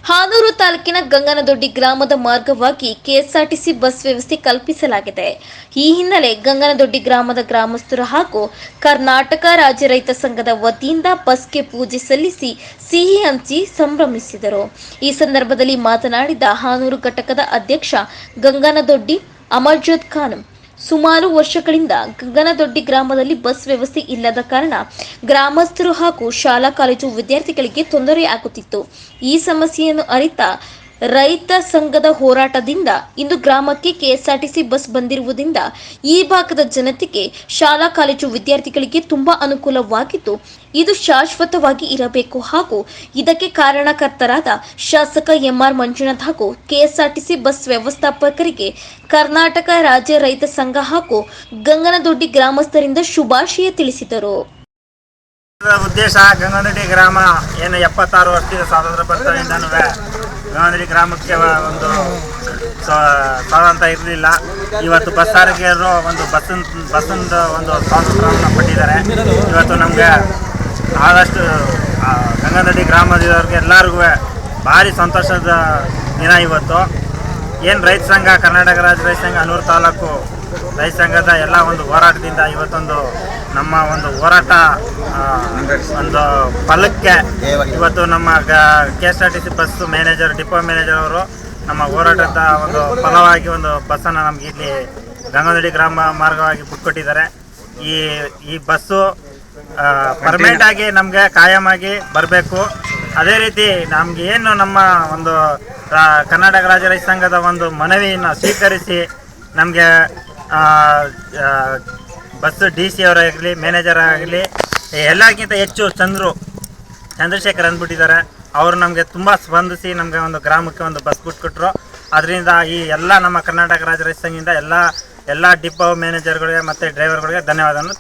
ಹಾನೂರು ತಾಲೂಕಿನ ಗಂಗನದೊಡ್ಡಿ ಗ್ರಾಮದ ಮಾರ್ಗವಾಗಿ ಕೆಎಸ್ಆರ್ಟಿಸಿ ಬಸ್ ವ್ಯವಸ್ಥೆ ಕಲ್ಪಿಸಲಾಗಿದೆ. ಈ ಹಿನ್ನೆಲೆ ಗಂಗನದೊಡ್ಡಿ ಗ್ರಾಮದ ಗ್ರಾಮಸ್ಥರು ಹಾಗೂ ಕರ್ನಾಟಕ ರಾಜ್ಯ ರೈತ ಸಂಘದ ವತಿಯಿಂದ ಬಸ್ಗೆ ಪೂಜೆ ಸಲ್ಲಿಸಿ ಸಿಹಿ ಹಂಚಿ ಸಂಭ್ರಮಿಸಿದರು. ಈ ಸಂದರ್ಭದಲ್ಲಿ ಮಾತನಾಡಿದ ಹಾನೂರು ಘಟಕದ ಅಧ್ಯಕ್ಷ ಗಂಗನದೊಡ್ಡಿ ಅಮರ್ಜದ್ ಖಾನ್, ಸುಮಾರು ವರ್ಷಗಳಿಂದ ಗಂಗನದೊಡ್ಡಿ ಗ್ರಾಮದಲ್ಲಿ ಬಸ್ ವ್ಯವಸ್ಥೆ ಇಲ್ಲದ ಕಾರಣ ಗ್ರಾಮಸ್ಥರು ಹಾಗೂ ಶಾಲಾ ಕಾಲೇಜು ವಿದ್ಯಾರ್ಥಿಗಳಿಗೆ ತೊಂದರೆಯಾಗುತ್ತಿತ್ತು. ಈ ಸಮಸ್ಯೆಯನ್ನು ಅರಿತ ರೈತ ಸಂಘದ ಹೋರಾಟದಿಂದ ಇಂದು ಗ್ರಾಮಕ್ಕೆ ಕೆಎಸ್ಆರ್ಟಿಸಿ ಬಸ್ ಬಂದಿರುವುದರಿಂದ ಈ ಭಾಗದ ಜನತೆಗೆ, ಶಾಲಾ ಕಾಲೇಜು ವಿದ್ಯಾರ್ಥಿಗಳಿಗೆ ತುಂಬಾ ಅನುಕೂಲವಾಗಿದ್ದು, ಇದು ಶಾಶ್ವತವಾಗಿ ಇರಬೇಕು ಹಾಗೂ ಇದಕ್ಕೆ ಕಾರಣಕರ್ತರಾದ ಶಾಸಕ ಎಂಆರ್ ಮಂಜುನಾಥ್ ಹಾಗೂ ಕೆಎಸ್ಆರ್ಟಿಸಿ ಬಸ್ ವ್ಯವಸ್ಥಾಪಕರಿಗೆ ಕರ್ನಾಟಕ ರಾಜ್ಯ ರೈತ ಸಂಘ ಹಾಗೂ ಗಂಗನದೊಡ್ಡಿ ಗ್ರಾಮಸ್ಥರಿಂದ ಶುಭಾಶಯ ತಿಳಿಸಿದರು. ಉದ್ದೇಶ ಗಂಗನದೊಡ್ಡಿ ಗ್ರಾಮ ಏನು 76 ವರ್ಷದ ಸ್ವಾತಂತ್ರ್ಯ ಬಂತದಿಂದನೂ ಗಂಗನದೊಡ್ಡಿ ಗ್ರಾಮಕ್ಕೆ ಒಂದು ಸ್ವಾತಂತ್ರ್ಯ ಇರಲಿಲ್ಲ. ಇವತ್ತು ಬಸ್ ಸಾರಿಗೆಯರು ಒಂದು ಬಸ್ಸಿಂದ ಒಂದು ಸ್ವಾತಂತ್ರ್ಯವನ್ನು ಪಟ್ಟಿದ್ದಾರೆ. ಇವತ್ತು ನಮಗೆ ಆದಷ್ಟು ಗಂಗನದೊಡ್ಡಿ ಗ್ರಾಮದವ್ರಿಗೆ ಎಲ್ಲರಿಗೂ ಭಾರಿ ಸಂತೋಷದ ದಿನ. ಇವತ್ತು ಏನು ರೈತ ಸಂಘ, ಕರ್ನಾಟಕ ರಾಜ್ಯ ರೈತ ಸಂಘ, ಹಾನೂರು ತಾಲೂಕು ರೈತ ಸಂಘದ ಎಲ್ಲ ಒಂದು ಹೋರಾಟದಿಂದ ಇವತ್ತೊಂದು ನಮ್ಮ ಒಂದು ಹೋರಾಟ ಒಂದು ಫಲಕ್ಕೆ ಇವತ್ತು ನಮ್ಮ KSRTC bus manager, depot manager ಅವರು ನಮ್ಮ ಹೋರಾಟದ ಒಂದು ಫಲವಾಗಿ ಒಂದು ಬಸ್ಸನ್ನು ನಮಗೆ ಇಲ್ಲಿ ಗಂಗನದೊಡ್ಡಿ ಗ್ರಾಮ ಮಾರ್ಗವಾಗಿ ಬಿಟ್ಕೊಟ್ಟಿದ್ದಾರೆ. ಈ ಬಸ್ಸು ಪರ್ಮನೆಂಟ್ ಆಗಿ ನಮಗೆ ಕಾಯಮಾಗಿ ಬರಬೇಕು. ಅದೇ ರೀತಿ ನಮ್ಗೆ ಏನು ನಮ್ಮ ಒಂದು ಕರ್ನಾಟಕ ರಾಜ್ಯ ರೈತ ಸಂಘದ ಒಂದು ಮನವಿಯನ್ನು ಸ್ವೀಕರಿಸಿ ನಮಗೆ ಬಸ್ DC ಅವರಾಗಲಿ, ಮ್ಯಾನೇಜರ್ ಆಗಲಿ, ಎಲ್ಲಕ್ಕಿಂತ ಹೆಚ್ಚು ಚಂದ್ರಶೇಖರ್ ಅಂದ್ಬಿಟ್ಟಿದ್ದಾರೆ. ಅವರು ನಮಗೆ ತುಂಬ ಸ್ಪಂದಿಸಿ ನಮಗೆ ಒಂದು ಗ್ರಾಮಕ್ಕೆ ಒಂದು ಬಸ್ ಬಿಟ್ಕೊಟ್ರು. ಅದರಿಂದ ಈ ಎಲ್ಲ ನಮ್ಮ ಕರ್ನಾಟಕ ರಾಜ್ಯ ರೈತ ಸಂಘದಿಂದ ಎಲ್ಲ ಡಿಪೋ ಮ್ಯಾನೇಜರ್ಗಳಿಗೆ ಮತ್ತು ಡ್ರೈವರ್ಗಳಿಗೆ ಧನ್ಯವಾದವನ್ನು